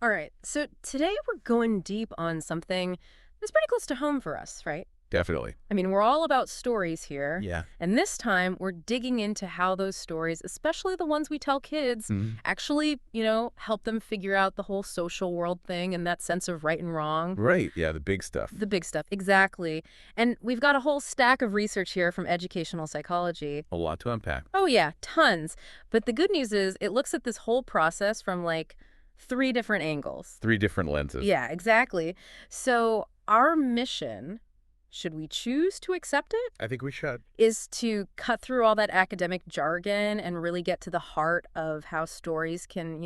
All right, so today we're going deep on something that's pretty close to home for us, right? Definitely. I mean, we're all about stories here, Yeah. and this time we're digging into how those stories, especially the ones we tell kids, Mhm. actually, help them figure out the whole social world thing and that sense of right and wrong. Right. Yeah, the big stuff. The big stuff, exactly. And we've got a whole stack of research here from educational psychology. A lot to unpack. Oh, yeah, tons. But the good news is it looks at this whole process from like three different angles. Three different lenses. Yeah, exactly. So our mission, should we choose to accept it, I think we should. is to cut through all that academic jargon and really get to the heart of how stories can,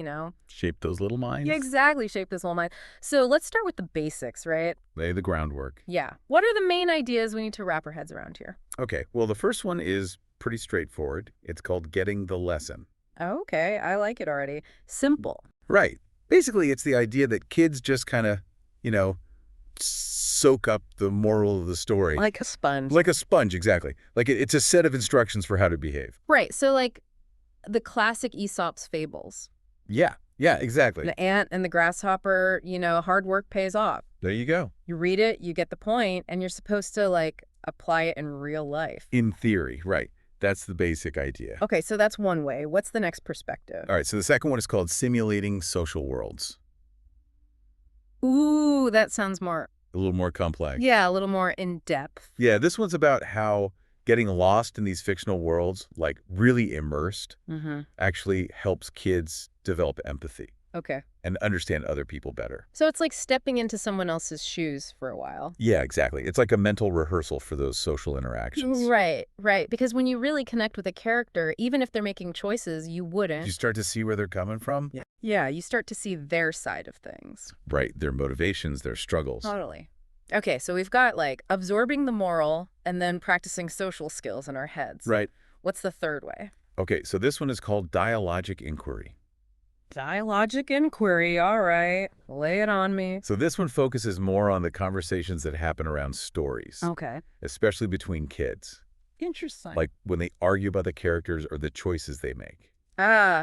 Shape those little yeah, minds. exactly shape this whole mind. So let's start with the basics, right? Lay the groundwork. Yeah. What are the main ideas we need to wrap our heads around here? Okay. Well, the first one is pretty straightforward. It's called getting the lesson. Okay, I like it already. Simple. Right. Basically, it's the idea that kids just kind of, you know, soak up the moral of the story. Like a sponge. Like a sponge, exactly. Like it's a set of instructions for how to behave. Right. So, like the classic Aesop's fables. Yeah. Yeah, exactly. The ant and the grasshopper, hard work pays off. There you go. You read it, you get the point, and you're supposed to, like, apply it in real life. In theory, right. That's the basic idea. Okay, so that's one way. What's the next perspective? All right, so the second one is called simulating social worlds. Ooh, that sounds more, A little more complex. yeah, a little more in depth. Yeah, this one's about how getting lost in these fictional worlds, like really immersed, Mm-hmm. actually helps kids develop empathy Okay. and understand other people better. So it's like stepping into someone else's shoes for a while. Yeah, exactly. It's like a mental rehearsal for those social interactions. Right, right. Because when you really connect with a character, even if they're making choices you You wouldn't. start to see where they're coming from. Yeah, you start to see their side of things. Right, their motivations, their struggles. Totally. Okay, so we've got like absorbing the moral and then practicing social skills in our heads. Right. What's the third way? Okay, so this one is called dialogic inquiry. Dialogic inquiry. All right. Lay it on me. So this one focuses more on the conversations that happen around stories, Okay. especially between kids, Interesting. like when they argue about the characters or the choices they make.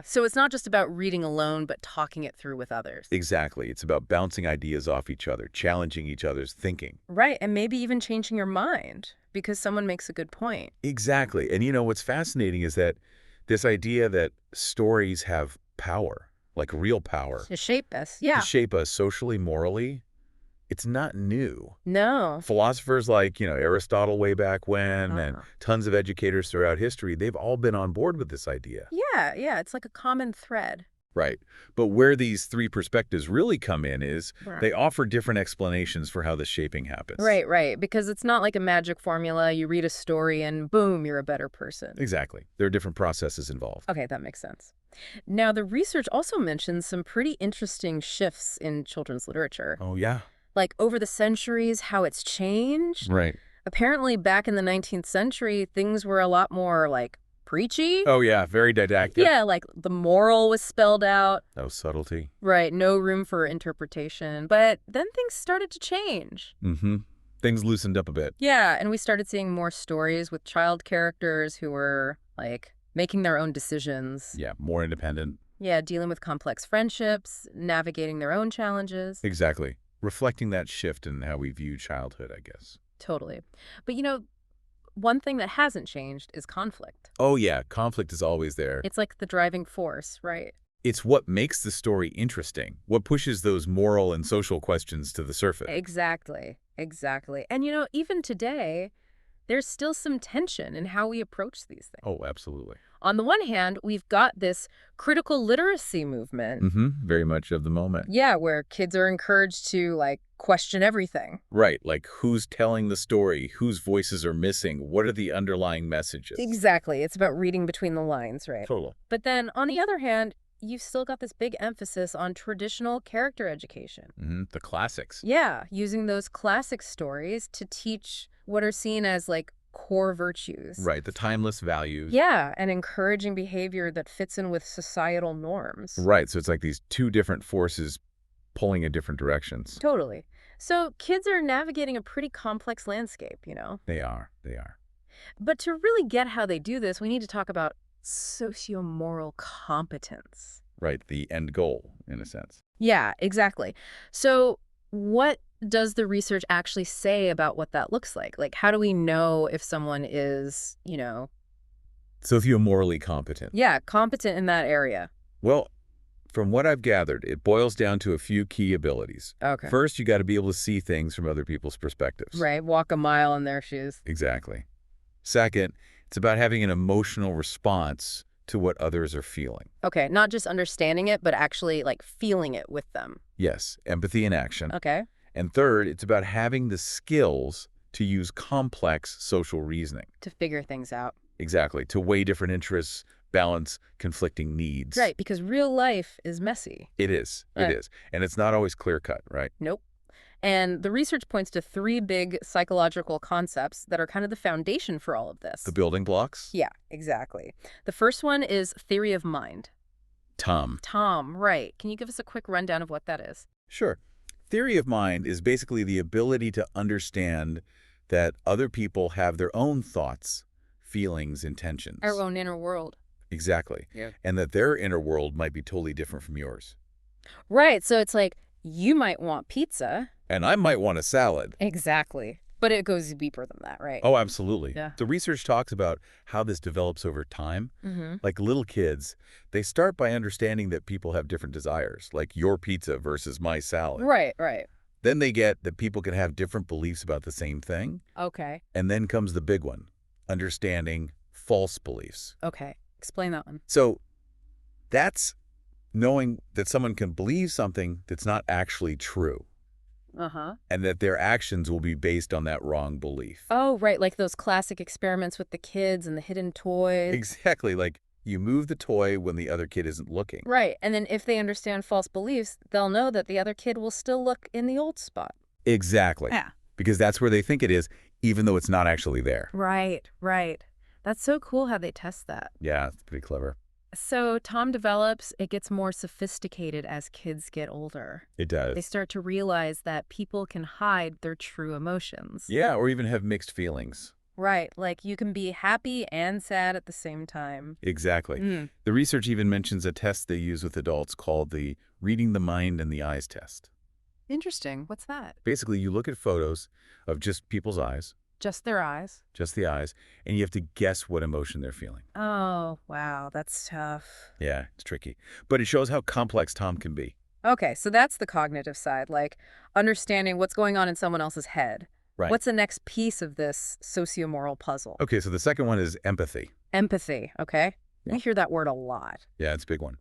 So it's not just about reading alone, but talking it through with others. Exactly. It's about bouncing ideas off each other, challenging each other's thinking. Right, and maybe even changing your mind because someone makes a good point. Exactly. And you know, what's fascinating is that this idea that stories have power, like real power, To shape us. to Yeah. shape us socially, morally, it's not new. No. Philosophers like, Aristotle way back when and Uh-huh. tons of educators throughout history, they've all been on board with this idea. Yeah, yeah, it's like a common thread. Right. But where these three perspectives really come in is Right. they offer different explanations for how the shaping happens. Right, right. Because it's not like a magic formula. You read a story and boom, you're a better person. Exactly. There are different processes involved. Okay, that makes sense. Now, the research also mentions some pretty interesting shifts in children's literature. Oh, yeah. Like over the centuries, how it's changed. Right. Apparently, back in the 19th century, things were a lot more like preachy. Oh, yeah. Very didactic. Yeah, like the moral was spelled out. No subtlety. Right, no room for interpretation. But then things started to change. Mm-hmm. Things loosened up a bit. Yeah, and we started seeing more stories with child characters who were, like, making their own decisions. Yeah. More independent. Yeah, dealing with complex friendships, navigating their own challenges. Exactly. Reflecting that shift in how we view childhood, I guess. Totally. But one thing that hasn't changed is conflict. Oh, yeah. Conflict is always there. It's like the driving force, right? It's what makes the story interesting, what pushes those moral and social questions to the surface. Exactly. Exactly. And even today, there's still some tension in how we approach these things. Oh, absolutely. On the one hand, we've got this critical literacy movement. Mm-hmm. Very much of the moment. Yeah, where kids are encouraged to, like, question everything. Right, like who's telling the story, whose voices are missing, what are the underlying messages? Exactly. It's about reading between the lines, right? Totally. But then, on the other hand, you've still got this big emphasis on traditional character education. Mm-hmm. The classics. Yeah, using those classic stories to teach what are seen as, like, core virtues. Right, the timeless values. Yeah, and encouraging behavior that fits in with societal norms. Right, so it's like these two different forces pulling in different directions. Totally. So kids are navigating a pretty complex landscape, They are. But to really get how they do this, we need to talk about socio-moral competence. Right, the end goal, in a sense. Yeah, exactly. So what does the research actually say about what that looks like? Like, how do we know if someone is, Socio-morally competent. yeah, competent in that area? Well, from what I've gathered, it boils down to a few key abilities. Okay. First, you got to be able to see things from other people's perspectives. Right. Walk a mile in their shoes. Exactly. Second, it's about having an emotional response to what others are feeling. Okay. Not just understanding it, but actually like feeling it with them. Yes, empathy in action. Okay. And third, it's about having the skills to use complex social reasoning. To figure things out. Exactly, to weigh different interests, balance conflicting needs. Right. Because real life is messy. It is. Right. It is. And it's not always clear-cut, right? Nope. And the research points to three big psychological concepts that are kind of the foundation for all of this. The building blocks? Yeah, exactly. The first one is theory of mind. Tom. Tom, right. Can you give us a quick rundown of what that is? Sure. Theory of mind is basically the ability to understand that other people have their own thoughts, feelings, intentions. Our own inner world. Exactly. Yeah. And that their inner world might be totally different from yours. Right, so it's like, you might want pizza. And I might want a salad. Exactly. But it goes deeper than that, right? Oh, absolutely. Yeah. The research talks about how this develops over time. Mm-hmm. Like little kids, they start by understanding that people have different desires, like your pizza versus my salad. Right, right. Then they get that people can have different beliefs about the same thing. Okay, And then comes the big one, understanding false beliefs. okay. Explain that one. So that's knowing that someone can believe something that's not actually true, Uh-huh. and that their actions will be based on that wrong belief. Oh, right, like those classic experiments with the kids and the hidden toys. Exactly, like you move the toy when the other kid isn't looking. Right, and then if they understand false beliefs, they'll know that the other kid will still look in the old spot. Exactly. Yeah. Because that's where they think it is, even though it's not actually there. Right, right. That's so cool how they test that. Yeah, it's pretty clever. So Tom develops, it gets more sophisticated as kids get older. It They does. start to realize that people can hide their true emotions. Yeah, or even have mixed feelings. Right, like you can be happy and sad at the same time. Exactly. Mm. The research even mentions a test they use with adults called the reading the mind and the eyes test. Interesting. What's that? Basically, you look at photos of just people's eyes, Just their eyes? just the eyes, and you have to guess what emotion they're feeling. Oh, wow, that's tough. Yeah, it's tricky. But it shows how complex Tom can be. Okay, so that's the cognitive side, like understanding what's going on in someone else's head. Right. What's the next piece of this socio-moral puzzle? Okay, so the second one is empathy. Empathy, okay? Yeah. We hear that word a lot. Yeah, it's a big one.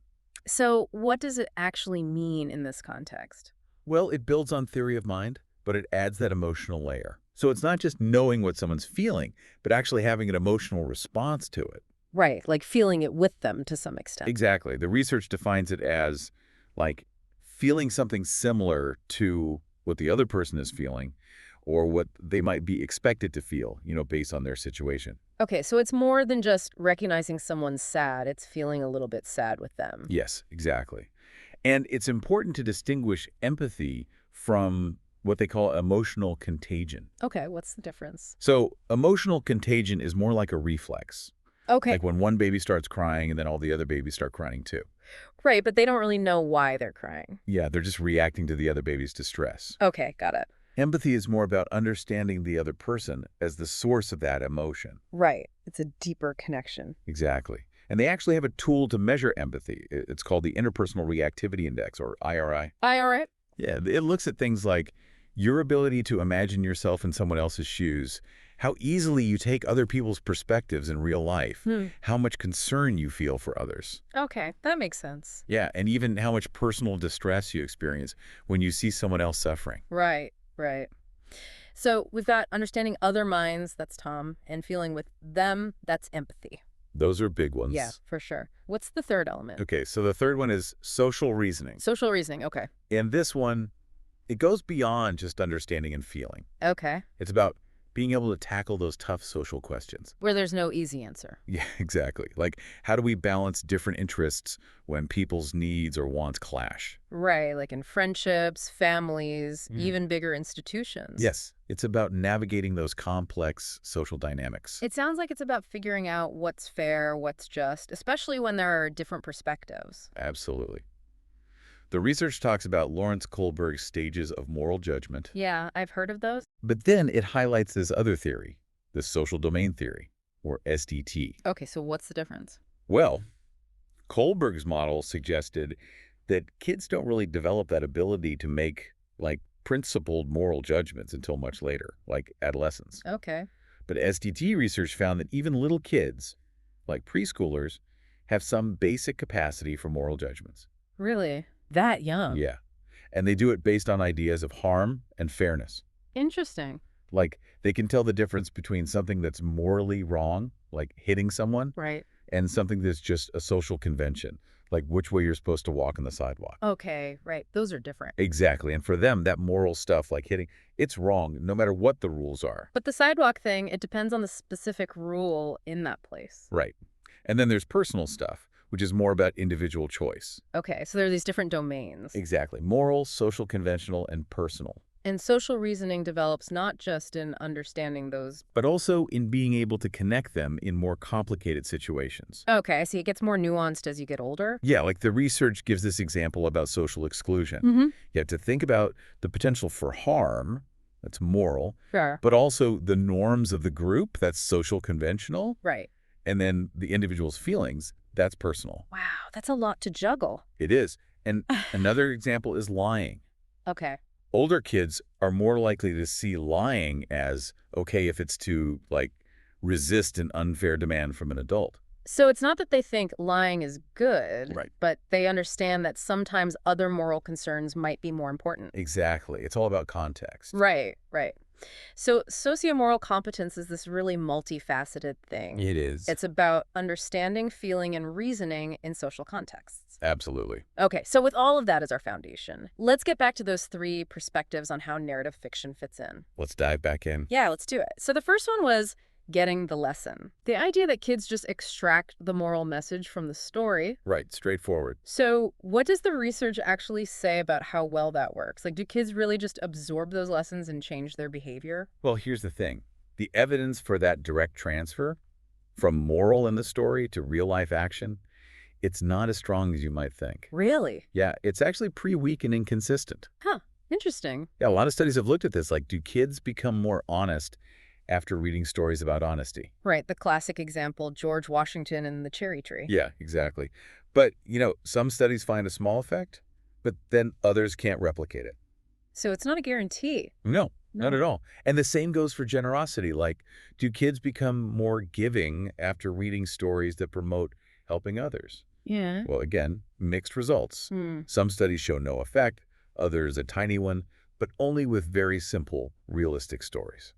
So what does it actually mean in this context? Well, it builds on theory of mind, but it adds that emotional layer. So it's not just knowing what someone's feeling, but actually having an emotional response to it. Right, like feeling it with them to some extent. Exactly. The research defines it as like feeling something similar to what the other person is feeling or what they might be expected to feel, based on their situation. Okay, so it's more than just recognizing someone's sad. It's feeling a little bit sad with them. Yes, exactly. And it's important to distinguish empathy from what they call emotional contagion. Okay, what's the difference? So emotional contagion is more like a reflex. Okay, Like when one baby starts crying and then all the other babies start crying too. right, but they don't really know why they're crying. Yeah, they're just reacting to the other baby's distress. Okay, got it. Empathy is more about understanding the other person as the source of that emotion. Right, it's a deeper connection. Exactly. And they actually have a tool to measure empathy. It's called the Interpersonal Reactivity Index, or IRI. All right. Yeah, it looks at things like your ability to imagine yourself in someone else's shoes, how easily you take other people's perspectives in real life, how much concern you feel for others. Okay, that makes sense. Yeah, and even how much personal distress you experience when you see someone else suffering. Right, right. So we've got understanding other minds, that's Tom, and feeling with them, that's empathy. Those are big ones. Yeah, for sure. What's the third element? Okay, so the third one is social reasoning. Social reasoning, okay. And this one, it goes beyond just understanding and feeling. Okay, It's about being able to tackle those tough social questions. where there's no easy answer. Yeah, exactly. Like, how do we balance different interests when people's needs or wants clash? Right, like in friendships, families, Mm. even bigger institutions. Yes, it's about navigating those complex social dynamics. It sounds like it's about figuring out what's fair, what's just, especially when there are different perspectives. Absolutely. The research talks about Lawrence Kohlberg's stages of moral judgment, Yeah, I've heard of those. but then it highlights this other theory, the social domain theory, or SDT. Okay, so what's the difference? Well, Kohlberg's model suggested that kids don't really develop that ability to make, like, principled moral judgments until much later, like adolescence. Okay. But SDT research found that even little kids, like preschoolers, have some basic capacity for moral judgments. Really? That young? Yeah. And they do it based on ideas of harm and fairness. Interesting. Like, they can tell the difference between something that's morally wrong, like hitting someone, Right. and something that's just a social convention, like which way you're supposed to walk on the sidewalk. Okay, right. Those are different. Exactly. And for them, that moral stuff like hitting, it's wrong no matter what the rules are. But the sidewalk thing, it depends on the specific rule in that place. Right. And then there's personal stuff, which is more about individual choice. Okay, so there are these different domains. Exactly. Moral, social, conventional, and personal. And social reasoning develops not just in understanding those. But also in being able to connect them in more complicated situations. Okay, I see. It gets more nuanced as you get older. Yeah, like the research gives this example about social exclusion. Mm-hmm. You have to think about the potential for harm, that's moral, Sure. but also the norms of the group, that's social conventional, Right. and then the individual's feelings, that's personal. Wow, that's a lot to juggle. It is. And another example is lying. Okay. Older kids are more likely to see lying as okay if it's to, like, resist an unfair demand from an adult. So it's not that they think lying is good, Right. but they understand that sometimes other moral concerns might be more important. Exactly. It's all about context. Right, right. So sociomoral competence is this really multifaceted thing. It is. It's about understanding, feeling, and reasoning in social contexts. Absolutely. Okay, so with all of that as our foundation, let's get back to those three perspectives on how narrative fiction fits in. Let's dive back in. Yeah, let's do it. So the first one was getting the lesson. The idea that kids just extract the moral message from the story. Right, straightforward. So what does the research actually say about how well that works? Like, do kids really just absorb those lessons and change their behavior? Well, here's the thing. The evidence for that direct transfer from moral in the story to real-life action, it's not as strong as you might think. Really? Yeah, it's actually pretty weak and inconsistent. Huh. Interesting. Yeah, a lot of studies have looked at this, like, do kids become more honest after reading stories about honesty? Right, the classic example, George Washington and the cherry tree. Yeah, exactly. But, some studies find a small effect, but then others can't replicate it. So it's not a guarantee. No, not at all. And the same goes for generosity. Like, do kids become more giving after reading stories that promote helping others? Yeah. Well, again, mixed results. Some studies show no effect, others a tiny one, but only with very simple, realistic stories.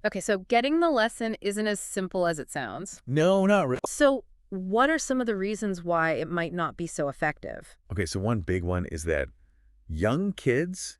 Okay, so getting the lesson isn't as simple as it sounds. No, not really. So what are some of the reasons why it might not be so effective? Okay, so one big one is that young kids,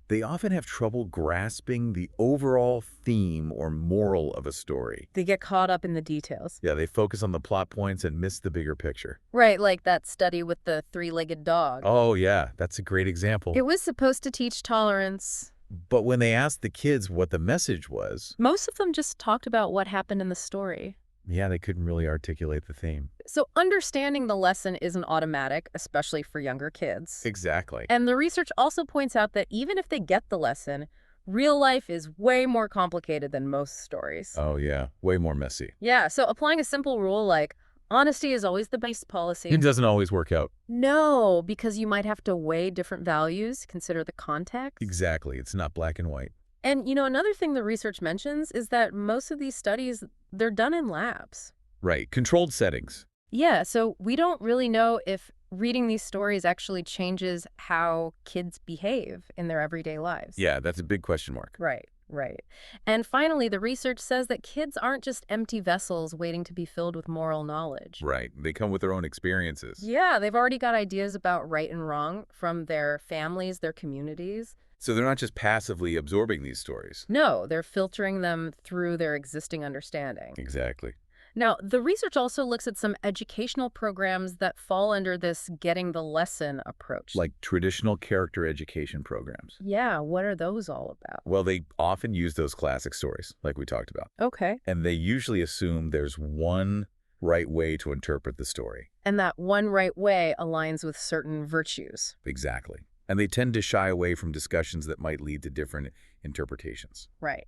they often have trouble grasping the overall theme or moral of a story. They get caught up in the details. Yeah, they focus on the plot points and miss the bigger picture. Right, like that study with the three-legged dog. Oh, yeah, that's a great example. It was supposed to teach tolerance. But when they asked the kids what the message was, Most of them just talked about what happened in the story. yeah, they couldn't really articulate the theme. So understanding the lesson isn't automatic, especially for younger kids. Exactly. And the research also points out that even if they get the lesson, real life is way more complicated than most stories. Oh, yeah, way more messy. Yeah, so applying a simple rule like honesty is always the best policy. It doesn't always work out. No, because you might have to weigh different values, consider the context. Exactly. It's not black and white. And, another thing the research mentions is that most of these studies, they're done in labs. Right. Controlled settings. Yeah, so we don't really know if reading these stories actually changes how kids behave in their everyday lives. Yeah, that's a big question mark. Right, right. And finally, the research says that kids aren't just empty vessels waiting to be filled with moral knowledge. Right. They come with their own experiences. Yeah, they've already got ideas about right and wrong from their families, their communities. So they're not just passively absorbing these stories. No, they're filtering them through their existing understanding. Exactly. Now, the research also looks at some educational programs that fall under this getting the lesson approach. Like traditional character education programs. Yeah, what are those all about? Well, they often use those classic stories, like we talked about. Okay. And they usually assume there's one right way to interpret the story. And that one right way aligns with certain virtues. Exactly. And they tend to shy away from discussions that might lead to different interpretations. Right.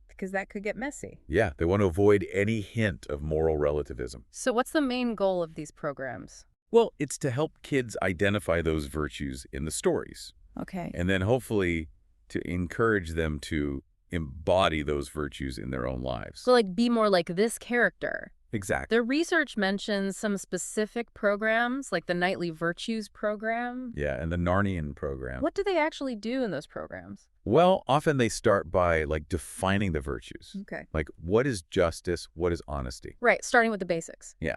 Because that could get messy. Yeah, they want to avoid any hint of moral relativism. So what's the main goal of these programs? Well, it's to help kids identify those virtues in the stories, Okay. and then hopefully to encourage them to embody those virtues in their own lives. So like be more like this character. Exactly. The research mentions some specific programs, like the Nightly Virtues program. Yeah, and the Narnian program. What do they actually do in those programs? Well, often they start by defining the virtues. Okay. Like, what is justice? What is honesty? Right, starting with the basics. Yeah.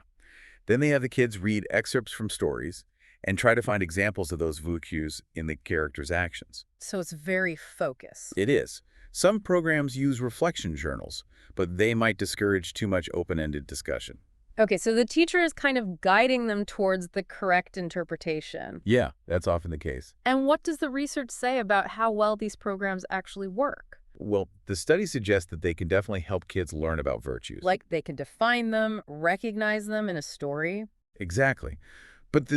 Then they have the kids read excerpts from stories and try to find examples of those virtues in the characters' actions. So it's very focused. It is. Some programs use reflection journals, but they might discourage too much open-ended discussion. Okay, so the teacher is kind of guiding them towards the correct interpretation. Yeah, that's often the case. And what does the research say about how well these programs actually work? Well, the study suggests that they can definitely help kids learn about virtues. Like they can define them, recognize them in a story? Exactly. But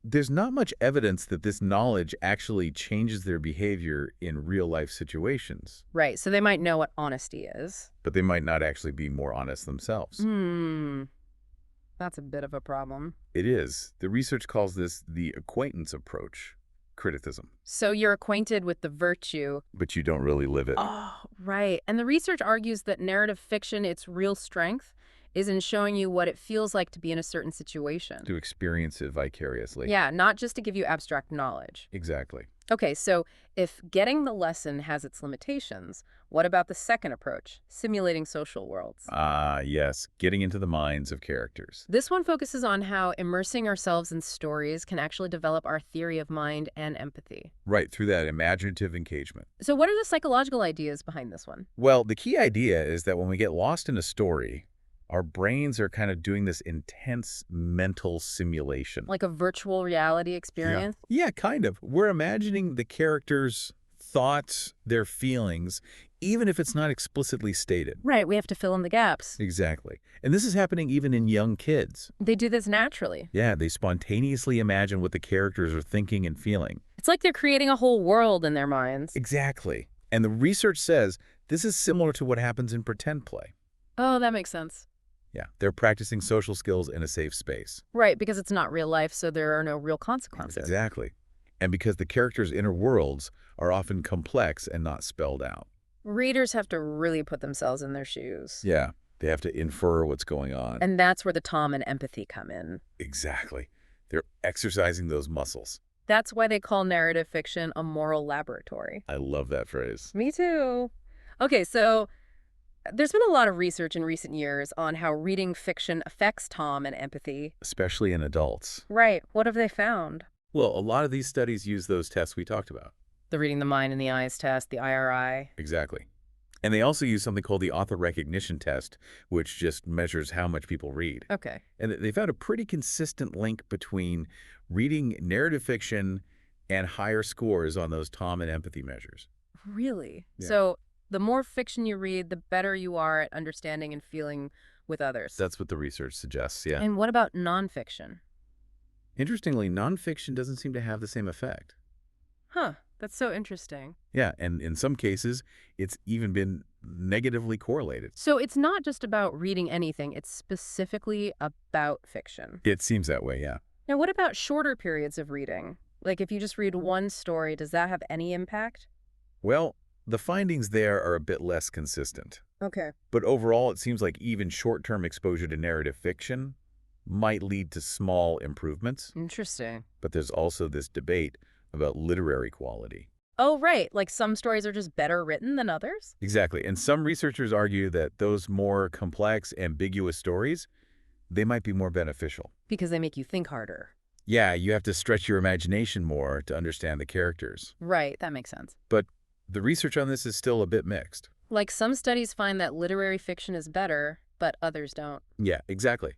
there's not much evidence that this knowledge actually changes their behavior in real-life situations. Right, so they might know what honesty is. But they might not actually be more honest themselves. That's a bit of a problem. It is. The research calls this the acquaintance approach, criticism. So you're acquainted with the virtue. But you don't really live it. Oh, right. And the research argues that narrative fiction, its real strength, is in showing you what it feels like to be in a certain situation. To experience it vicariously. Yeah, not just to give you abstract knowledge. Exactly. Okay, so if getting the lesson has its limitations, what about the second approach, simulating social worlds? Yes. Getting into the minds of characters. This one focuses on how immersing ourselves in stories can actually develop our theory of mind and empathy. Right, through that imaginative engagement. So what are the psychological ideas behind this one? Well, the key idea is that when we get lost in a story, our brains are kind of doing this intense mental simulation. Like a virtual reality experience? Yeah, kind of. We're imagining the characters' thoughts, their feelings, even if it's not explicitly stated. Right, we have to fill in the gaps. Exactly. And this is happening even in young kids. They do this naturally. Yeah, they spontaneously imagine what the characters are thinking and feeling. It's like they're creating a whole world in their minds. Exactly. And the research says this is similar to what happens in pretend play. Oh, that makes sense. Yeah, they're practicing social skills in a safe space. Right, because it's not real life, so there are no real consequences. Exactly. And because the characters' inner worlds are often complex and not spelled out. Readers have to really put themselves in their shoes. Yeah, they have to infer what's going on. And that's where the Tom and empathy come in. Exactly. They're exercising those muscles. That's why they call narrative fiction a moral laboratory. I love that phrase. Me too. Okay, so there's been a lot of research in recent years on how reading fiction affects Tom and empathy. Especially in adults. Right. What have they found? Well, a lot of these studies use those tests we talked about. The reading the mind and the eyes test, the IRI. Exactly. And they also use something called the author recognition test, which just measures how much people read. Okay. And they found a pretty consistent link between reading narrative fiction and higher scores on those Tom and empathy measures. Really? Yeah. So the more fiction you read, the better you are at understanding and feeling with others. That's what the research suggests, yeah. And what about nonfiction? Interestingly, nonfiction doesn't seem to have the same effect. Huh. That's so interesting. Yeah, and in some cases, it's even been negatively correlated. So it's not just about reading anything, it's specifically about fiction. It seems that way, yeah. Now, what about shorter periods of reading? Like if you just read one story, does that have any impact? Well, the findings there are a bit less consistent. Okay. But overall, it seems like even short-term exposure to narrative fiction might lead to small improvements. Interesting. But there's also this debate about literary quality. Oh, right. Like some stories are just better written than others? Exactly. And some researchers argue that those more complex, ambiguous stories, they might be more beneficial. Because they make you think harder. Yeah, you have to stretch your imagination more to understand the characters. Right. That makes sense. But the research on this is still a bit mixed. Like some studies find that literary fiction is better, but others don't. Yeah, exactly.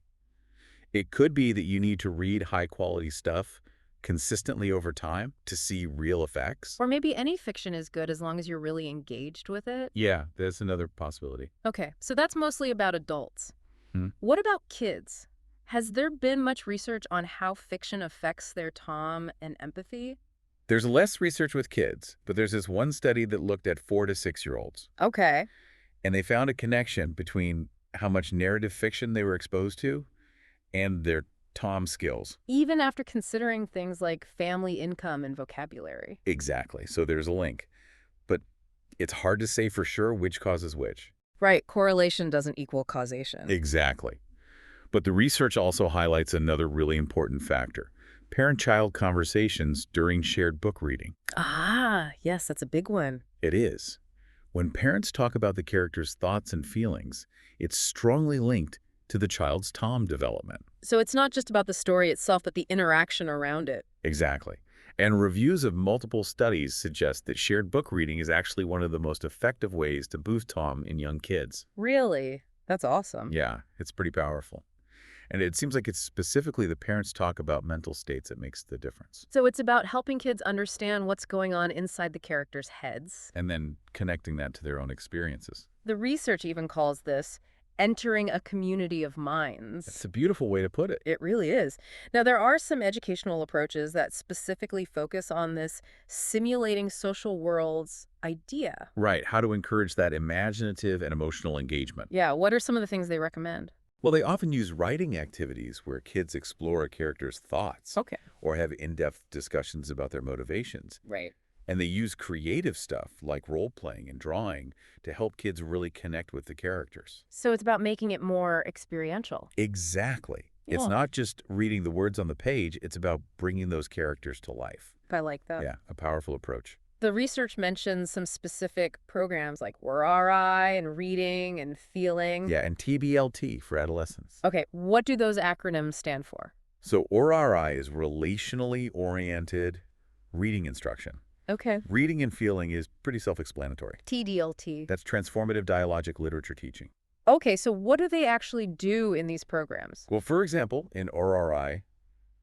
It could be that you need to read high-quality stuff consistently over time to see real effects. Or maybe any fiction is good as long as you're really engaged with it. Yeah, that's another possibility. Okay, so that's mostly about adults. Hmm. What about kids? Has there been much research on how fiction affects their Tom and empathy? There's less research with kids, but there's this one study that looked at 4 to 6-year-olds, Okay. and they found a connection between how much narrative fiction they were exposed to and their Tom skills. Even after considering things like family income and vocabulary. Exactly. So there's a link. But it's hard to say for sure which causes which. Right, correlation doesn't equal causation. Exactly. But the research also highlights another really important factor: parent-child conversations during shared book reading. Ah, yes, that's a big one. It is. When parents talk about the character's thoughts and feelings, it's strongly linked to the child's Tom development. So it's not just about the story itself, but the interaction around it. Exactly. And reviews of multiple studies suggest that shared book reading is actually one of the most effective ways to boost Tom in young kids. Really? That's awesome. Yeah, it's pretty powerful. And it seems like it's specifically the parents' talk about mental states that makes the difference. So it's about helping kids understand what's going on inside the characters' heads. And then connecting that to their own experiences. The research even calls this entering a community of minds. That's a beautiful way to put it. It really is. Now, there are some educational approaches that specifically focus on this simulating social worlds idea. Right, how to encourage that imaginative and emotional engagement. Yeah, what are some of the things they recommend? Well, they often use writing activities where kids explore a character's thoughts Okay. or have in-depth discussions about their motivations. Right. And they use creative stuff like role-playing and drawing to help kids really connect with the characters. So it's about making it more experiential. Exactly. It's Yeah. not just reading the words on the page, it's about bringing those characters to life. I like that. Yeah, a powerful approach. The research mentions some specific programs like WRI and reading and feeling. Yeah, and TBLT for adolescents. Okay, what do those acronyms stand for? So ORRI is relationally oriented reading instruction. Okay. Reading and feeling is pretty self-explanatory. TDLT. That's transformative dialogic literature teaching. Okay, so what do they actually do in these programs? Well, for example, in ORRI,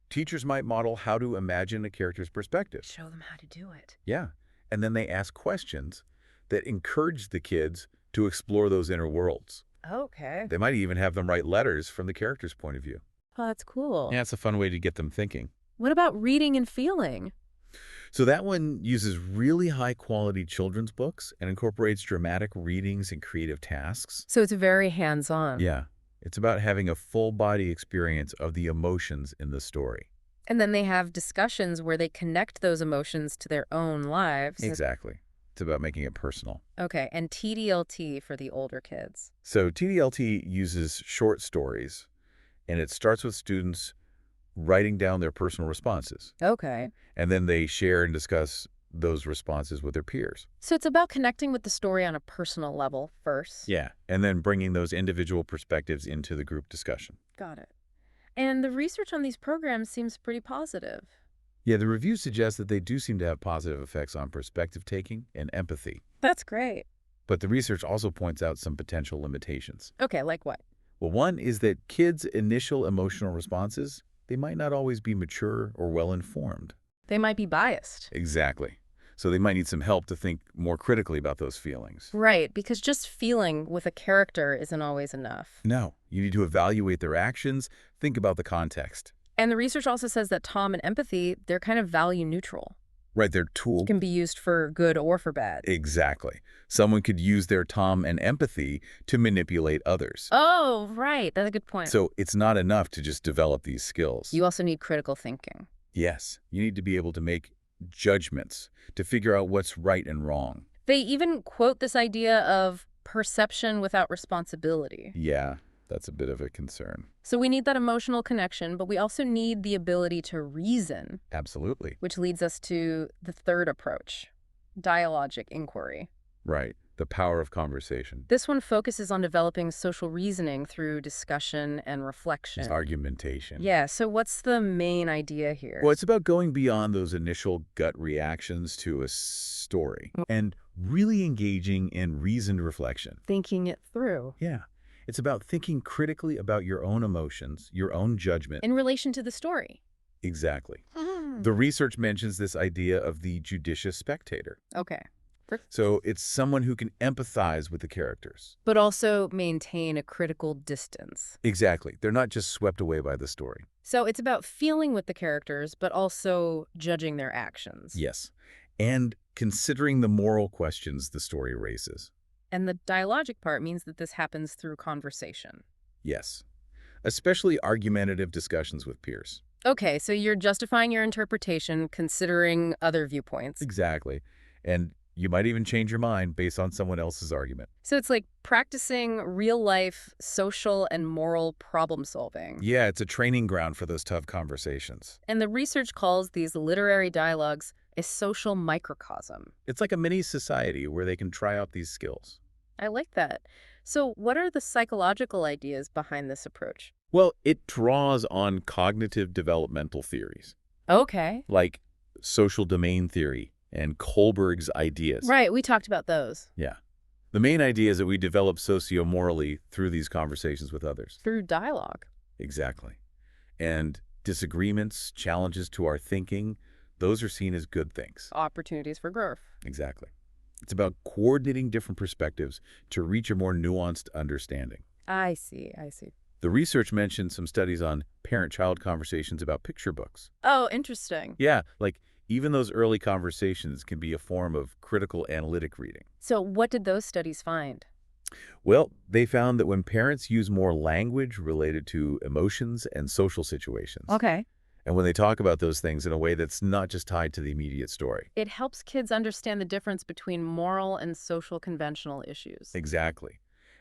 teachers might model how to imagine a character's perspective. Show them how to do it. Yeah. And then they ask questions that encourage the kids to explore those inner worlds. Okay. They might even have them write letters from the character's point of view. Oh, that's cool. Yeah, it's a fun way to get them thinking. What about reading and feeling? So that one uses really high-quality children's books and incorporates dramatic readings and creative tasks. So it's very hands-on. Yeah. It's about having a full-body experience of the emotions in the story. And then they have discussions where they connect those emotions to their own lives. Exactly. It's about making it personal. Okay, and TDLT for the older kids. So TDLT uses short stories, and it starts with students writing down their personal responses. Okay. And then they share and discuss those responses with their peers. So it's about connecting with the story on a personal level first. Yeah. And then bringing those individual perspectives into the group discussion. Got it. And the research on these programs seems pretty positive. Yeah, the reviews suggest that they do seem to have positive effects on perspective taking and empathy. That's great. But the research also points out some potential limitations. Okay, like what? Well, one is that kids' initial emotional responses, they might not always be mature or well-informed. They might be biased. Exactly. So they might need some help to think more critically about those feelings. Right, because just feeling with a character isn't always enough. No, you need to evaluate their actions, think about the context. And the research also says that Tom and empathy, they're kind of value neutral. Right, their tool. Can be used for good or for bad. Exactly. Someone could use their Tom and empathy to manipulate others. Oh, right. That's a good point. So it's not enough to just develop these skills. You also need critical thinking. Yes, you need to be able to make judgments, to figure out what's right and wrong. They even quote this idea of perception without responsibility. Yeah, that's a bit of a concern. So we need that emotional connection, but we also need the ability to reason, Absolutely. which leads us to the third approach, dialogic inquiry. Right. The power of conversation. This one focuses on developing social reasoning through discussion and reflection. It's argumentation. Yeah, so what's the main idea here? Well, it's about going beyond those initial gut reactions to a story and really engaging in reasoned reflection. Thinking it through. Yeah. It's about thinking critically about your own emotions, your own judgment. In relation to the story. Exactly. The research mentions this idea of the judicious spectator. Okay. So it's someone who can empathize with the characters. But also maintain a critical distance. Exactly. They're not just swept away by the story. So it's about feeling with the characters, but also judging their actions. Yes. And considering the moral questions the story raises. And the dialogic part means that this happens through conversation. Yes. Especially argumentative discussions with peers. Okay, so you're justifying your interpretation considering other viewpoints. Exactly. And you might even change your mind based on someone else's argument. So it's like practicing real-life social and moral problem solving. Yeah, it's a training ground for those tough conversations. And the research calls these literary dialogues a social microcosm. It's like a mini society where they can try out these skills. I like that. So what are the psychological ideas behind this approach? Well, it draws on cognitive developmental theories, Okay. like social domain theory and Kohlberg's ideas. Right, we talked about those. Yeah. The main idea is that we develop socio-morally through these conversations with others. Through dialogue. Exactly. And disagreements, challenges to our thinking, those are seen as good things. Opportunities for growth. Exactly. It's about coordinating different perspectives to reach a more nuanced understanding. I see, I see. The research mentioned some studies on parent-child conversations about picture books. Oh, interesting. Yeah, like even those early conversations can be a form of critical analytic reading. So what did those studies find? Well, they found that when parents use more language related to emotions and social situations, Okay. and when they talk about those things in a way that's not just tied to the immediate story. It helps kids understand the difference between moral and social conventional issues. Exactly.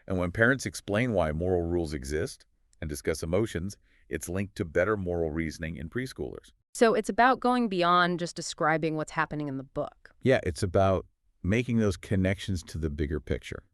And when parents explain why moral rules exist and discuss emotions, it's linked to better moral reasoning in preschoolers. So it's about going beyond just describing what's happening in the book. Yeah, it's about making those connections to the bigger picture.